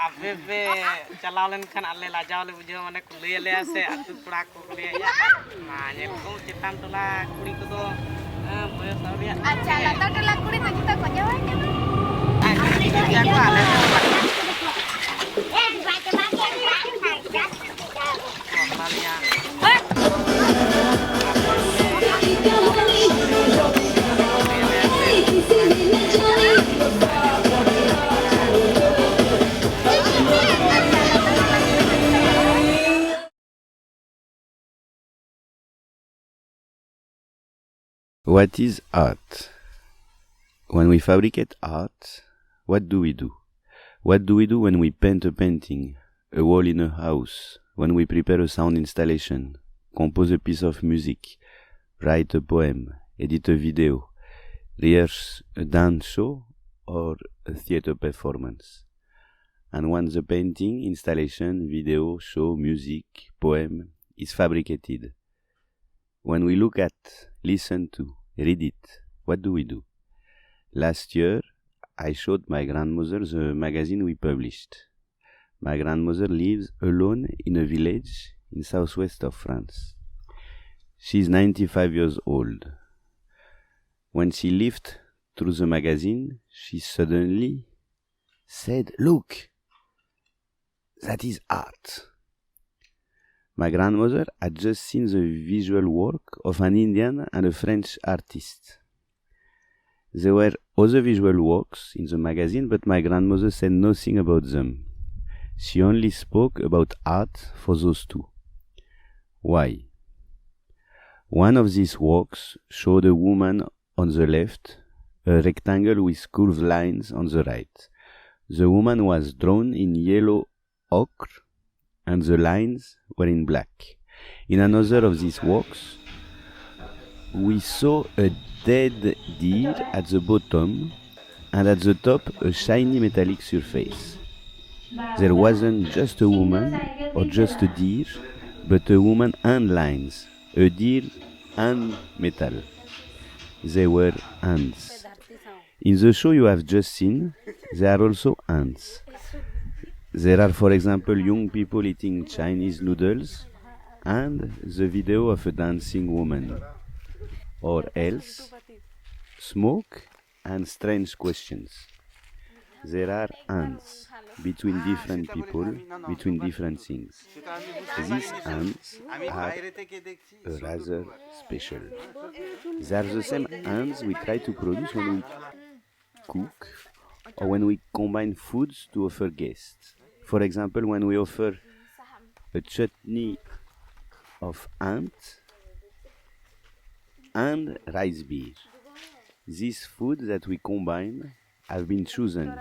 Aveve chalaw kan alle lajaw le bujo mane kuliah le ase atu kura ko kuliah ya. Nah, nyel ko cetan tola kuri ko do boyos sauria. Acha la tola kuri to kita ko jawa nya. Ya ko ale. What is art? When we fabricate art, what do we do? What do we do when we paint a painting, a wall in a house, when we prepare a sound installation, compose a piece of music, write a poem, edit a video, rehearse a dance show or a theater performance? And once the painting, installation, video, show, music, poem is fabricated, when we look at, listen to, read it, what do we do? Last year, I showed my grandmother the magazine we published. My grandmother lives alone in a village in southwest of France. She's 95 years old. When she lived through the magazine, she suddenly said, "Look, that is art." My grandmother had just seen the visual work of an Indian and a French artist. There were other visual works in the magazine, but my grandmother said nothing about them. She only spoke about art for those two. Why? One of these works showed a woman on the left, a rectangle with curved lines on the right. The woman was drawn in yellow ochre, and the lines were in black. In another of these works, we saw a dead deer at the bottom, and at the top a shiny metallic surface. There wasn't just a woman or just a deer, but a woman and lines, a deer and metal. They were ants. In the show you have just seen, there are also ants. There are, for example, young people eating Chinese noodles and the video of a dancing woman. Or else, smoke and strange questions. There are ants between different people, between different things. These ants are rather special. They are the same ants we try to produce when we cook or when we combine foods to offer guests. For example, when we offer a chutney of ant and rice beer. These foods that we combine have been chosen,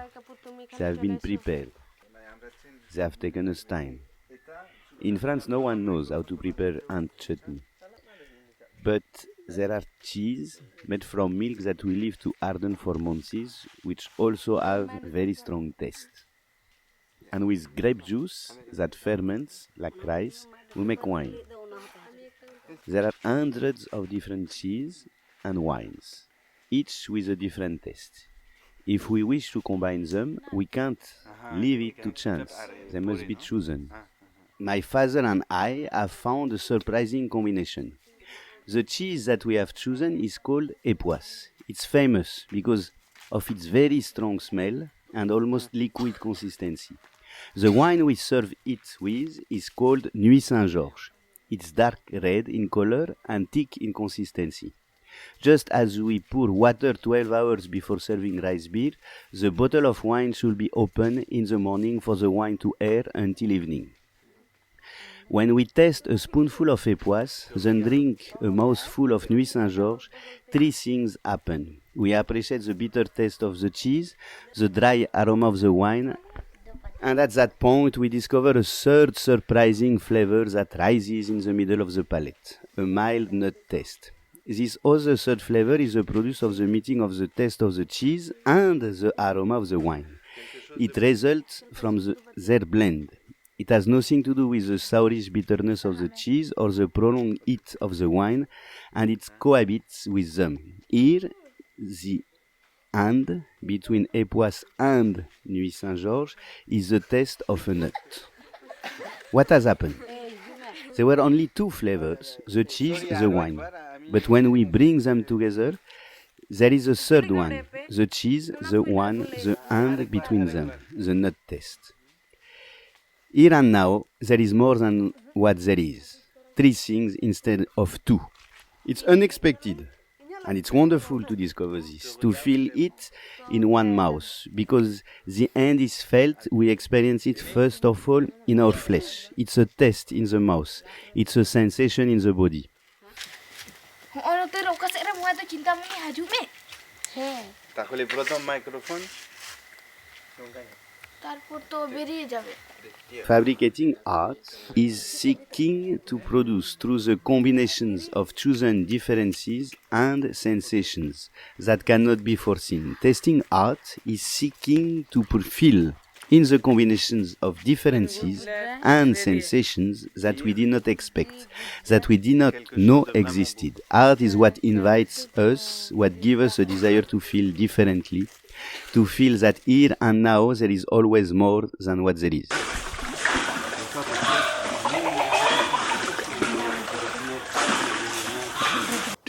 they have been prepared, they have taken us time. In France, no one knows how to prepare ant chutney. But there are cheese made from milk that we leave to harden for months, which also have very strong taste. And with grape juice that ferments like rice, we make wine. There are hundreds of different cheese and wines, each with a different taste. If we wish to combine them, we can't leave it to chance. They must be chosen. My father and I have found a surprising combination. The cheese that we have chosen is called Époisse. It's famous because of its very strong smell and almost liquid consistency. The wine we serve it with is called Nuit Saint-Georges. It's dark red in color and thick in consistency. Just as we pour water 12 hours before serving rice beer, the bottle of wine should be open in the morning for the wine to air until evening. When we taste a spoonful of Époisse, then drink a mouthful of Nuit Saint-Georges, three things happen. We appreciate the bitter taste of the cheese, the dry aroma of the wine, and at that point we discover a third surprising flavor that rises in the middle of the palate, a mild nut taste. This other third flavor is the product of the meeting of the taste of the cheese and the aroma of the wine. It results from their blend. It has nothing to do with the sourish bitterness of the cheese or the prolonged heat of the wine, and it cohabits with them. Here, the and between Epoisse and Nuit Saint-Georges is the taste of a nut. What has happened? There were only two flavors, the cheese, the wine. But when we bring them together, there is a third one, the cheese, the wine, the and between them, the nut taste. Here and now, there is more than what there is. 3 things instead of 2. It's unexpected. And it's wonderful to discover this, to feel it in one mouth, because the end is felt, we experience it first of all in our flesh. It's a taste in the mouth. It's a sensation in the body. তাহলে প্রথম microphone Fabricating art is seeking to produce through the combinations of chosen differences and sensations that cannot be foreseen. Testing art is seeking to fulfill in the combinations of differences and sensations that we did not expect, that we did not know existed. Art is what invites us, what gives us a desire to feel differently, to feel that here and now there is always more than what there is.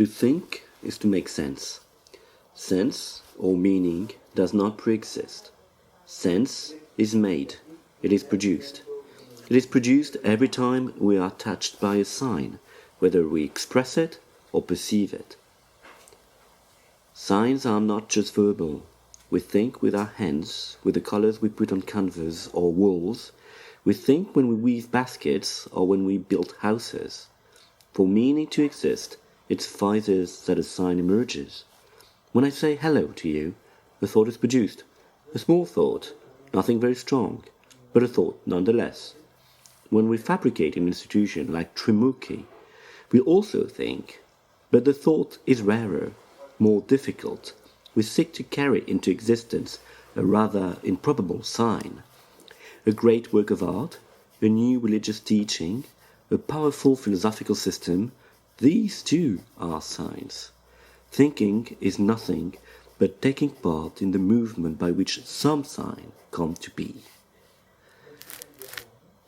To think is to make sense. Sense or meaning does not pre-exist. Sense is made. It is produced. It is produced every time we are touched by a sign, whether we express it or perceive it. Signs are not just verbal. We think with our hands, with the colors we put on canvas or walls. We think when we weave baskets or when we build houses. For meaning to exist, it's phases that a sign emerges. When I say hello to you, a thought is produced. A small thought, nothing very strong, but a thought nonetheless. When we fabricate an institution like Trimukhi, we also think, but the thought is rarer, more difficult. We seek to carry into existence a rather improbable sign. A great work of art, a new religious teaching, a powerful philosophical system, these too are signs. Thinking is nothing but taking part in the movement by which some sign come to be.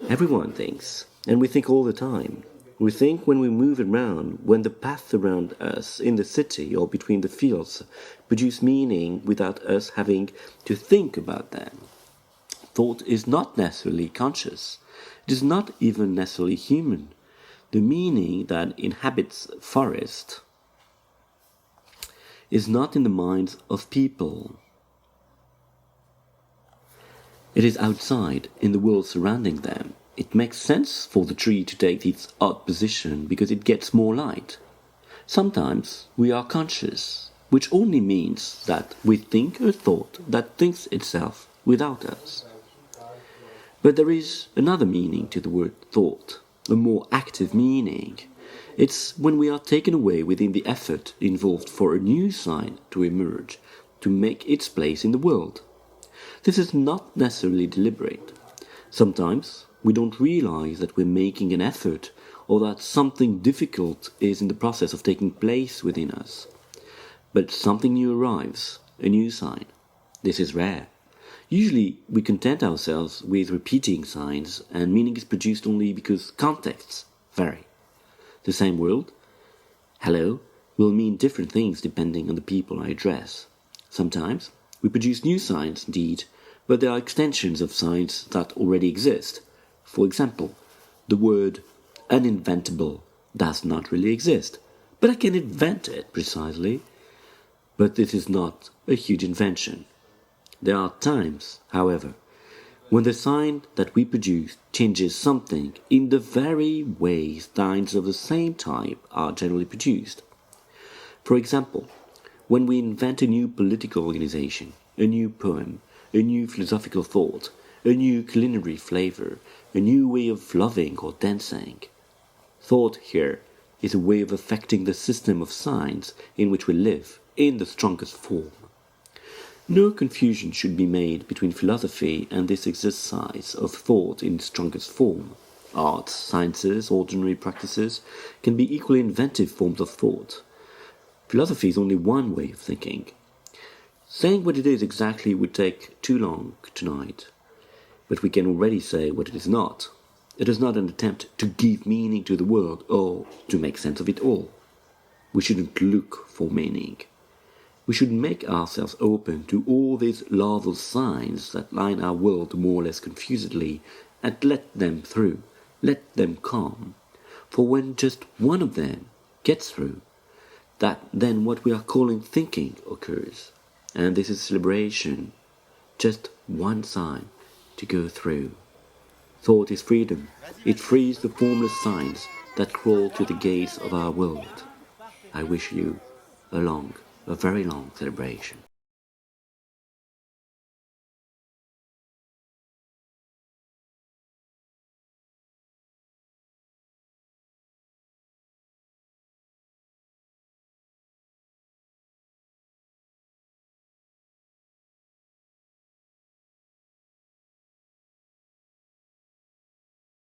Everyone thinks, and we think all the time. We think when we move around, when the paths around us in the city or between the fields produce meaning without us having to think about them. Thought is not necessarily conscious. It is not even necessarily human. The meaning that inhabits forest is not in the minds of people. It is outside, in the world surrounding them. It makes sense for the tree to take its odd position because it gets more light. Sometimes we are conscious, which only means that we think a thought that thinks itself without us. But there is another meaning to the word thought, a more active meaning. It's when we are taken away within the effort involved for a new sign to emerge, to make its place in the world. This is not necessarily deliberate. Sometimes we don't realize that we're making an effort or that something difficult is in the process of taking place within us. But something new arrives, a new sign. This is rare. Usually we content ourselves with repeating signs and meaning is produced only because contexts vary. The same word, hello, will mean different things depending on the people I address. Sometimes we produce new signs indeed, but they are extensions of signs that already exist. For example, the word uninventable does not really exist, but I can invent it precisely. But this is not a huge invention. There are times, however, when the sign that we produce changes something in the very way signs of the same type are generally produced. For example, when we invent a new political organization, a new poem, a new philosophical thought, a new culinary flavor, a new way of loving or dancing. Thought here is a way of affecting the system of signs in which we live in the strongest form. No confusion should be made between philosophy and this exercise of thought in strongest form. Arts, sciences, ordinary practices can be equally inventive forms of thought. Philosophy is only one way of thinking. Saying what it is exactly would take too long tonight, but we can already say what it is not. It is not an attempt to give meaning to the world or to make sense of it all. We shouldn't look for meaning. We should make ourselves open to all these larval signs that line our world more or less confusedly and let them through, let them come. For when just one of them gets through, then what we are calling thinking occurs. And this is celebration, just one sign to go through. Thought is freedom. It frees the formless signs that crawl to the gates of our world. I wish you a very long celebration.